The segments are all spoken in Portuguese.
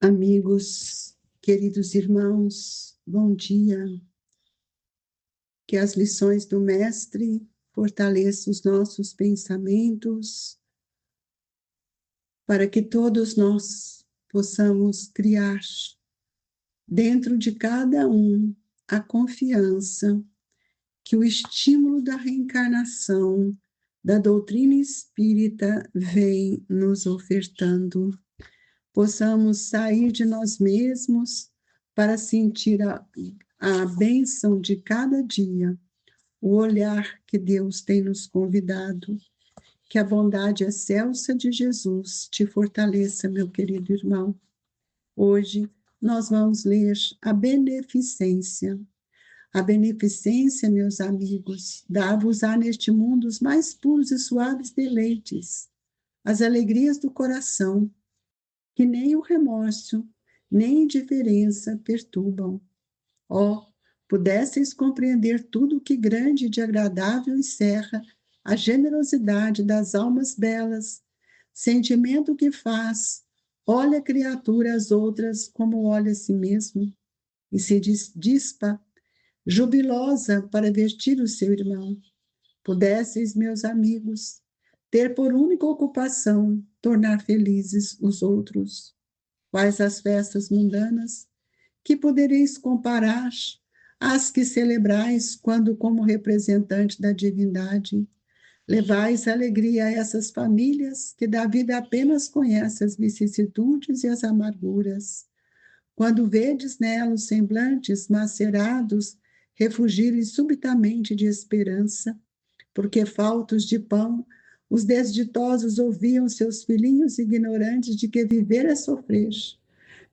Amigos, queridos irmãos, bom dia. Que as lições do Mestre fortaleçam os nossos pensamentos, para que todos nós possamos criar dentro de cada um a confiança que o estímulo da reencarnação, da doutrina espírita, vem nos ofertando. Possamos sair de nós mesmos para sentir a bênção de cada dia, o olhar que Deus tem nos convidado. Que a bondade excelsa de Jesus te fortaleça, meu querido irmão. Hoje nós vamos ler a beneficência. A beneficência, meus amigos, dá-vos-á neste mundo os mais puros e suaves deleites, as alegrias do coração, que nem o remorso, nem a indiferença perturbam. Pudesseis compreender tudo o que grande e de agradável encerra a generosidade das almas belas, sentimento que faz, olha a criatura às outras como olha a si mesmo, e se dispa, jubilosa para vestir o seu irmão. Pudesseis, meus amigos, ter por única ocupação tornar felizes os outros. Quais as festas mundanas que podereis comparar às que celebrais quando, como representante da divindade, levais alegria a essas famílias que da vida apenas conhecem as vicissitudes e as amarguras? Quando vedes nelas semblantes macerados refugirem subitamente de esperança, porque faltos de pão, os desditosos ouviam seus filhinhos ignorantes de que viver é sofrer,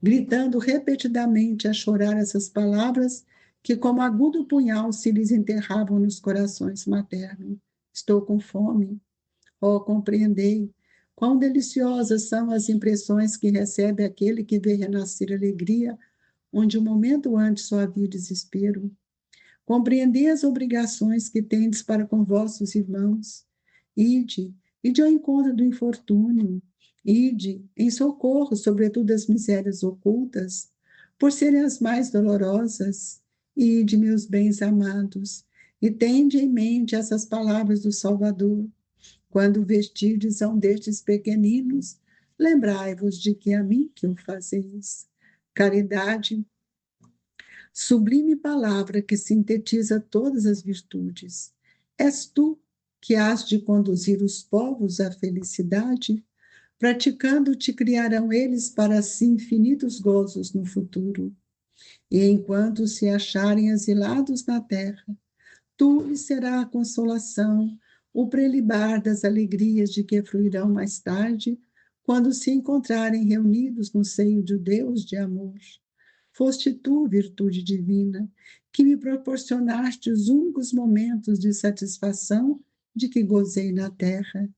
gritando repetidamente a chorar essas palavras que, como agudo punhal, se lhes enterravam nos corações maternos. Estou com fome. Compreendei quão deliciosas são as impressões que recebe aquele que vê renascer alegria, onde um momento antes só havia desespero. Compreendei as obrigações que tendes para com vossos irmãos. Ide ao encontro do infortúnio. Ide em socorro, sobretudo das misérias ocultas, por serem as mais dolorosas. Ide, meus bens amados, e tende em mente essas palavras do Salvador. Quando vestirdes a um destes pequeninos, lembrai-vos de que a mim que o fazeis. Caridade, sublime palavra que sintetiza todas as virtudes. És tu que has de conduzir os povos à felicidade, praticando te criarão eles para si infinitos gozos no futuro. E enquanto se acharem asilados na terra, tu lhes será a consolação, o prelibar das alegrias de que fruirão mais tarde, quando se encontrarem reunidos no seio de Deus de amor. Foste tu, virtude divina, que me proporcionaste os únicos momentos de satisfação de que gozei na terra.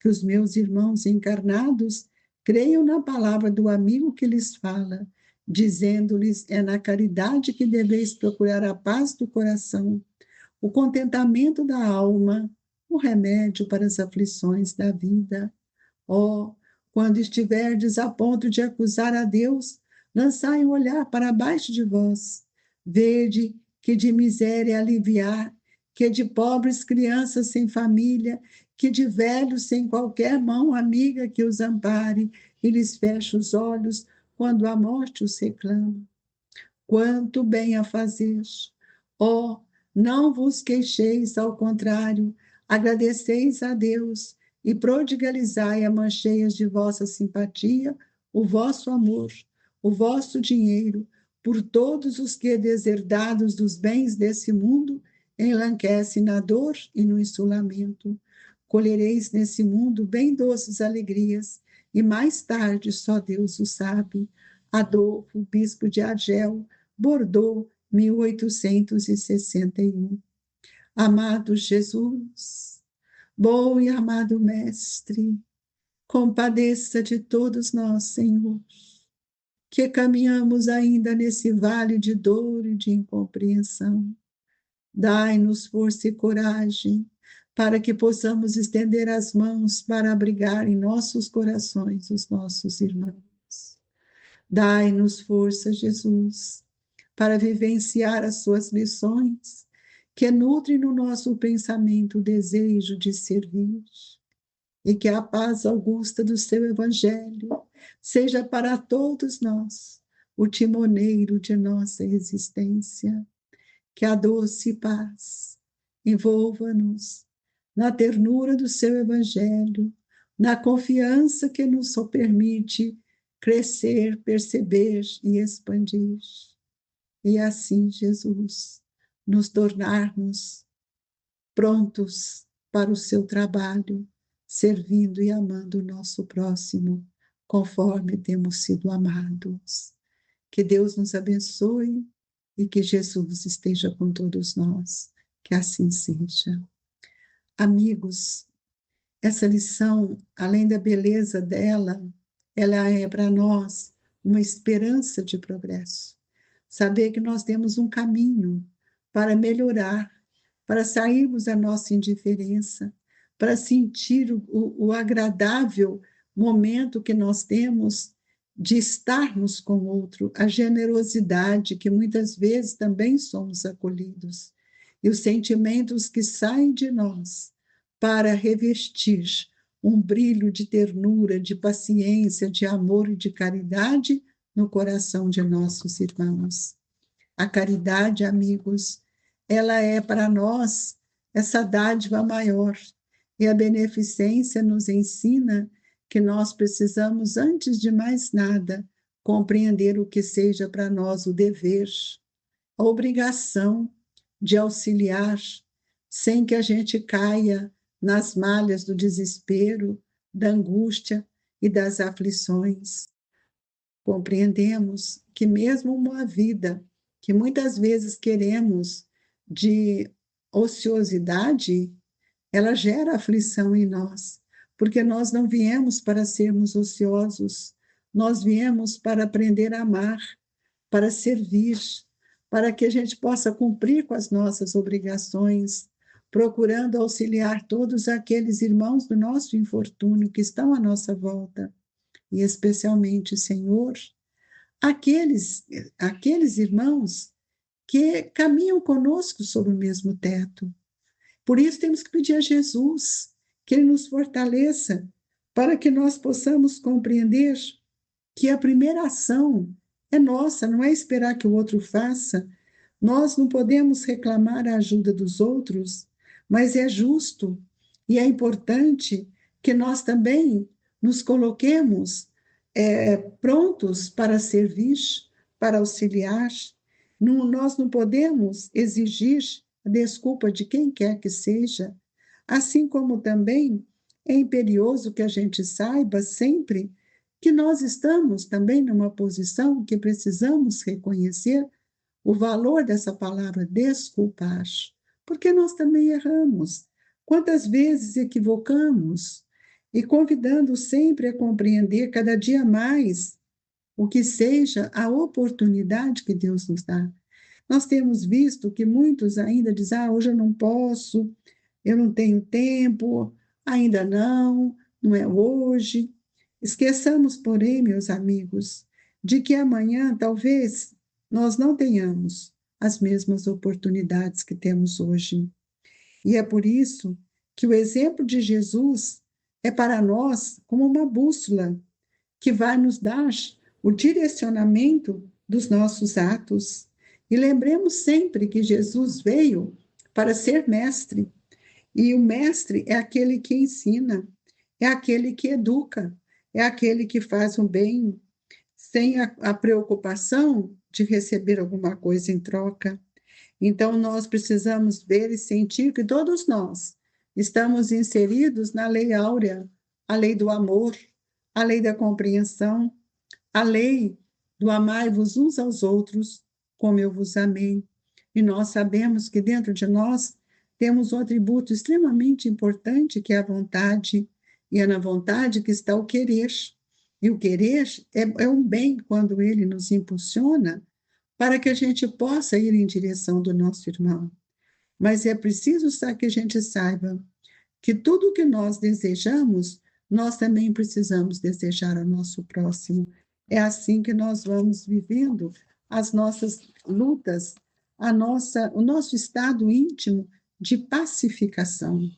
Que os meus irmãos encarnados creiam na palavra do amigo que lhes fala, dizendo-lhes: é na caridade que deveis procurar a paz do coração, o contentamento da alma, o remédio para as aflições da vida. Quando estiverdes a ponto de acusar a Deus, lançai um olhar para baixo de vós. Vede que de miséria aliviar, que de pobres crianças sem família, que de velhos sem qualquer mão amiga que os ampare e lhes feche os olhos quando a morte os reclama. Quanto bem a fazer! Não vos queixeis, ao contrário, agradeceis a Deus e prodigalizai a mancheias de vossa simpatia, o vosso amor, o vosso dinheiro, por todos os que, deserdados dos bens desse mundo, enlanquecem na dor e no insulamento. Colhereis nesse mundo bem doces alegrias, e mais tarde só Deus o sabe. Adolfo, bispo de Argel, Bordeaux, 1861. Amado Jesus, bom e amado Mestre, compadeça de todos nós, Senhor, que caminhamos ainda nesse vale de dor e de incompreensão. Dai-nos força e coragem para que possamos estender as mãos para abrigar em nossos corações os nossos irmãos. Dai-nos força, Jesus, para vivenciar as suas lições, que nutrem no nosso pensamento o desejo de servir, e que a paz augusta do seu Evangelho seja para todos nós o timoneiro de nossa existência. Que a doce paz envolva-nos na ternura do seu Evangelho, na confiança que nos só permite crescer, perceber e expandir. E assim, Jesus, nos tornarmos prontos para o seu trabalho, servindo e amando o nosso próximo, conforme temos sido amados. Que Deus nos abençoe e que Jesus esteja com todos nós. Que assim seja. Amigos, essa lição, além da beleza dela, ela é para nós uma esperança de progresso. Saber que nós temos um caminho para melhorar, para sairmos da nossa indiferença, para sentir o agradável momento que nós temos de estarmos com o outro, a generosidade que muitas vezes também somos acolhidos, e os sentimentos que saem de nós para revestir um brilho de ternura, de paciência, de amor e de caridade no coração de nossos irmãos. A caridade, amigos, ela é para nós essa dádiva maior. E a beneficência nos ensina que nós precisamos, antes de mais nada, compreender o que seja para nós o dever, a obrigação de auxiliar, sem que a gente caia nas malhas do desespero, da angústia e das aflições. Compreendemos que mesmo uma vida que muitas vezes queremos de ociosidade, ela gera aflição em nós, porque nós não viemos para sermos ociosos, nós viemos para aprender a amar, para servir, para que a gente possa cumprir com as nossas obrigações, procurando auxiliar todos aqueles irmãos do nosso infortúnio que estão à nossa volta, e especialmente, Senhor, aqueles irmãos que caminham conosco sob o mesmo teto. Por isso temos que pedir a Jesus que Ele nos fortaleça para que nós possamos compreender que a primeira ação é nossa, não é esperar que o outro faça. Nós não podemos reclamar a ajuda dos outros, mas é justo e é importante que nós também nos coloquemos prontos para servir, para auxiliar. Não, nós não podemos exigir a desculpa de quem quer que seja, assim como também é imperioso que a gente saiba sempre que nós estamos também numa posição que precisamos reconhecer o valor dessa palavra desculpar, porque nós também erramos. Quantas vezes equivocamos? E convidando sempre a compreender cada dia mais o que seja a oportunidade que Deus nos dá. Nós temos visto que muitos ainda dizem: hoje eu não posso, eu não tenho tempo, ainda não, não é hoje. Esqueçamos, porém, meus amigos, de que amanhã talvez nós não tenhamos as mesmas oportunidades que temos hoje. E é por isso que o exemplo de Jesus é para nós como uma bússola que vai nos dar o direcionamento dos nossos atos. E lembremos sempre que Jesus veio para ser mestre, e o mestre é aquele que ensina, é aquele que educa, é aquele que faz o bem, sem a preocupação de receber alguma coisa em troca. Então, nós precisamos ver e sentir que todos nós estamos inseridos na lei áurea, a lei do amor, a lei da compreensão, a lei do amai-vos uns aos outros, como eu vos amei. E nós sabemos que dentro de nós temos um atributo extremamente importante, que é a vontade, e é na vontade que está o querer. E o querer é um bem quando ele nos impulsiona para que a gente possa ir em direção do nosso irmão. Mas é preciso que a gente saiba que tudo que nós desejamos, nós também precisamos desejar ao nosso próximo. É assim que nós vamos vivendo as nossas lutas, o nosso estado íntimo de pacificação.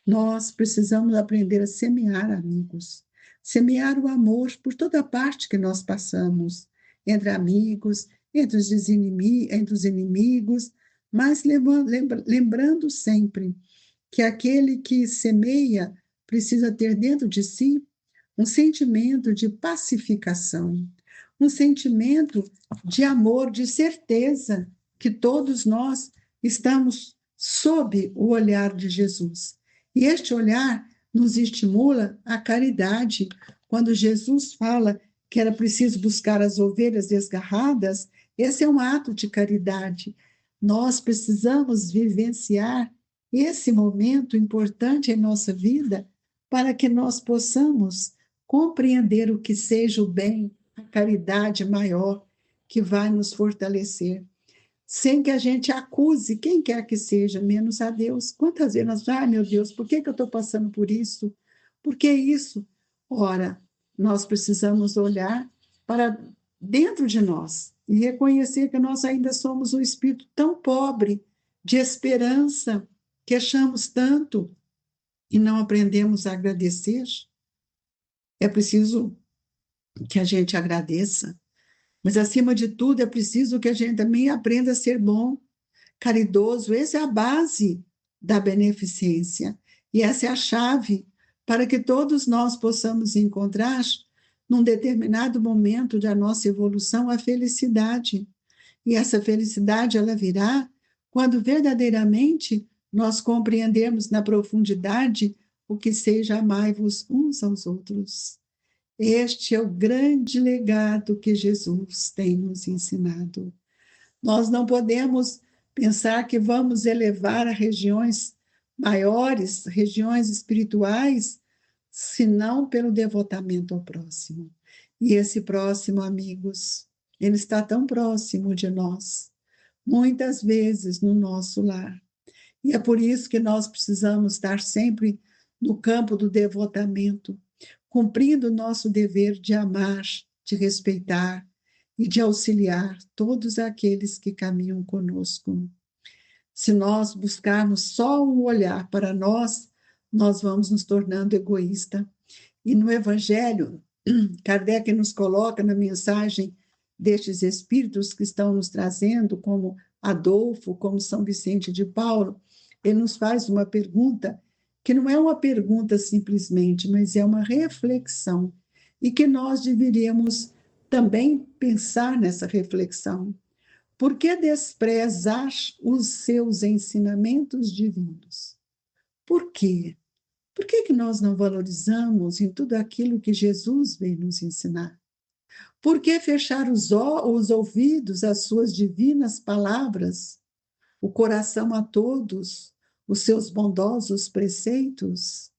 Nós precisamos aprender a semear, amigos, semear o amor por toda parte que nós passamos, entre amigos, entre os inimigos, mas lembrando sempre que aquele que semeia precisa ter dentro de si um sentimento de pacificação, um sentimento de amor, de certeza que todos nós estamos sob o olhar de Jesus. E este olhar nos estimula a caridade. Quando Jesus fala que era preciso buscar as ovelhas desgarradas, esse é um ato de caridade. Nós precisamos vivenciar esse momento importante em nossa vida para que nós possamos compreender o que seja o bem, a caridade maior que vai nos fortalecer, sem que a gente acuse quem quer que seja, menos a Deus. Quantas vezes nós, meu Deus, por que eu estou passando por isso? Por que isso? Ora, nós precisamos olhar para dentro de nós e reconhecer que nós ainda somos um espírito tão pobre de esperança, que achamos tanto e não aprendemos a agradecer. É preciso que a gente agradeça, mas acima de tudo é preciso que a gente também aprenda a ser bom, caridoso. Essa é a base da beneficência e essa é a chave para que todos nós possamos encontrar, num determinado momento da nossa evolução, a felicidade. E essa felicidade ela virá quando verdadeiramente nós compreendermos na profundidade o que seja amai-vos uns aos outros. Este é o grande legado que Jesus tem nos ensinado. Nós não podemos pensar que vamos elevar a regiões maiores, regiões espirituais, senão pelo devotamento ao próximo. E esse próximo, amigos, ele está tão próximo de nós, muitas vezes no nosso lar. E é por isso que nós precisamos estar sempre no campo do devotamento, cumprindo o nosso dever de amar, de respeitar e de auxiliar todos aqueles que caminham conosco. Se nós buscarmos só um olhar para nós, nós vamos nos tornando egoísta. E no Evangelho, Kardec nos coloca na mensagem destes espíritos que estão nos trazendo, como Adolfo, como São Vicente de Paulo, ele nos faz uma pergunta que não é uma pergunta simplesmente, mas é uma reflexão, e que nós deveríamos também pensar nessa reflexão. Por que desprezar os seus ensinamentos divinos? Por quê? Por que que nós não valorizamos em tudo aquilo que Jesus veio nos ensinar? Por que fechar os ouvidos às suas divinas palavras, o coração a todos os seus bondosos preceitos?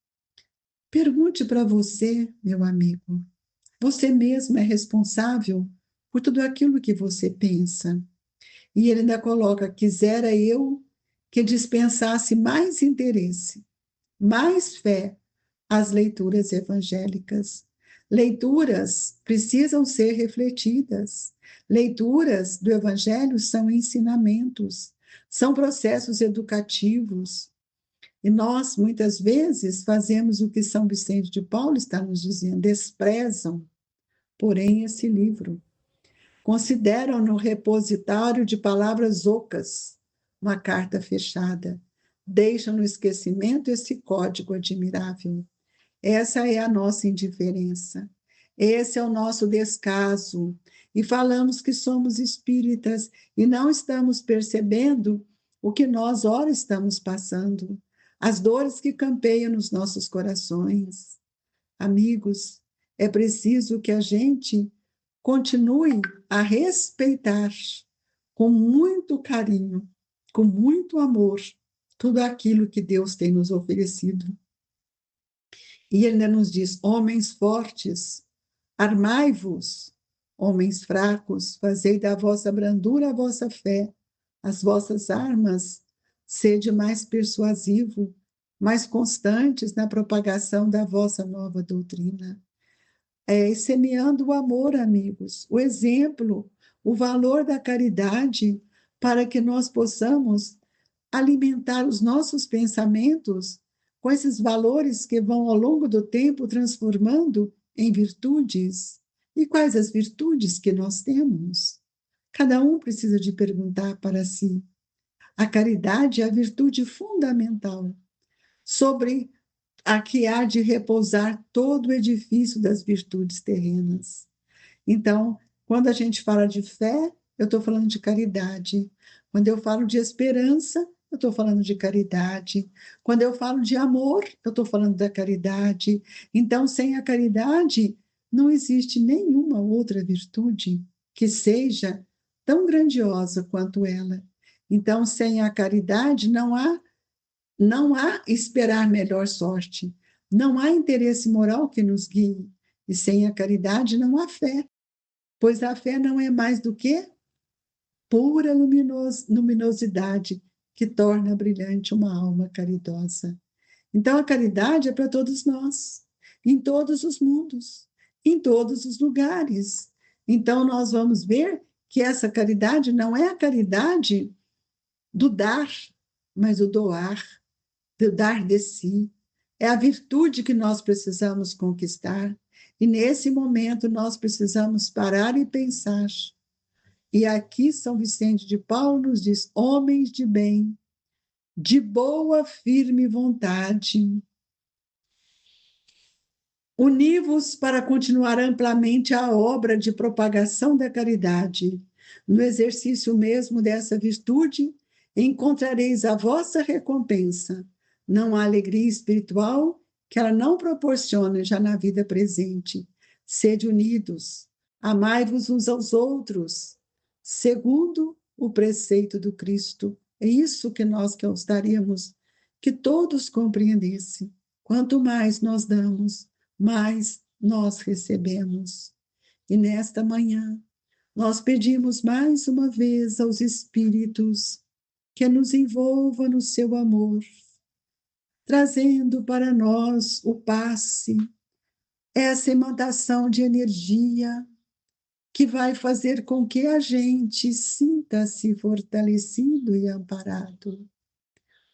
Pergunte para você, meu amigo. Você mesmo é responsável por tudo aquilo que você pensa. E ele ainda coloca: quisera eu que dispensasse mais interesse, mais fé às leituras evangélicas. Leituras precisam ser refletidas. Leituras do Evangelho são ensinamentos, são processos educativos. E nós, muitas vezes, fazemos o que São Vicente de Paulo está nos dizendo: desprezam, porém, esse livro. Consideram-no repositório de palavras ocas, uma carta fechada. Deixam no esquecimento esse código admirável. Essa é a nossa indiferença. Esse é o nosso descaso. E falamos que somos espíritas e não estamos percebendo o que nós, ora, estamos passando, as dores que campeiam nos nossos corações. Amigos, é preciso que a gente continue a respeitar com muito carinho, com muito amor, tudo aquilo que Deus tem nos oferecido. E ele ainda nos diz: homens fortes, armai-vos, homens fracos, fazei da vossa brandura a vossa fé, as vossas armas, sede mais persuasivo, mais constantes na propagação da vossa nova doutrina. e semeando o amor, amigos, o exemplo, o valor da caridade, para que nós possamos alimentar os nossos pensamentos com esses valores que vão, ao longo do tempo, transformando em virtudes. E quais as virtudes que nós temos? Cada um precisa de perguntar para si. A caridade é a virtude fundamental sobre a que há de repousar todo o edifício das virtudes terrenas. Então, quando a gente fala de fé, eu estou falando de caridade. Quando eu falo de esperança, eu estou falando de caridade. Quando eu falo de amor, eu estou falando da caridade. Então, sem a caridade, não existe nenhuma outra virtude que seja tão grandiosa quanto ela. Então, sem a caridade, não há esperar melhor sorte, não há interesse moral que nos guie, e sem a caridade não há fé, pois a fé não é mais do que pura luminosidade que torna brilhante uma alma caridosa. Então a caridade é para todos nós, em todos os mundos, em todos os lugares. Então nós vamos ver que essa caridade não é a caridade do dar, mas o doar, de dar de si. É a virtude que nós precisamos conquistar. E nesse momento nós precisamos parar e pensar. E aqui São Vicente de Paulo nos diz: homens de bem, de boa, firme vontade, uni-vos para continuar amplamente a obra de propagação da caridade. No exercício mesmo dessa virtude, encontrareis a vossa recompensa. Não há alegria espiritual que ela não proporcione já na vida presente. Sede unidos, amai-vos uns aos outros, segundo o preceito do Cristo. É isso que nós gostaríamos que todos compreendessem. Quanto mais nós damos, mais nós recebemos. E nesta manhã, nós pedimos mais uma vez aos Espíritos que nos envolva no seu amor, trazendo para nós o passe, essa emanação de energia que vai fazer com que a gente sinta-se fortalecido e amparado.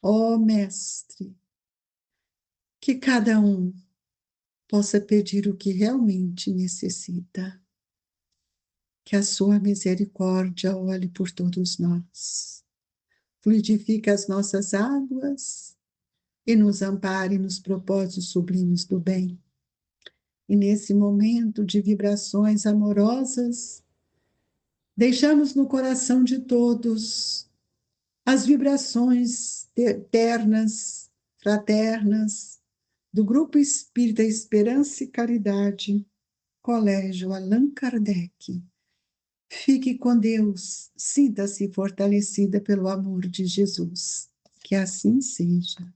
Ó Mestre, que cada um possa pedir o que realmente necessita. Que a sua misericórdia olhe por todos nós, fluidifique as nossas águas e nos ampare nos propósitos sublimes do bem. E nesse momento de vibrações amorosas, deixamos no coração de todos as vibrações ternas, fraternas, do Grupo Espírita Esperança e Caridade, Colégio Allan Kardec. Fique com Deus, sinta-se fortalecida pelo amor de Jesus. Que assim seja.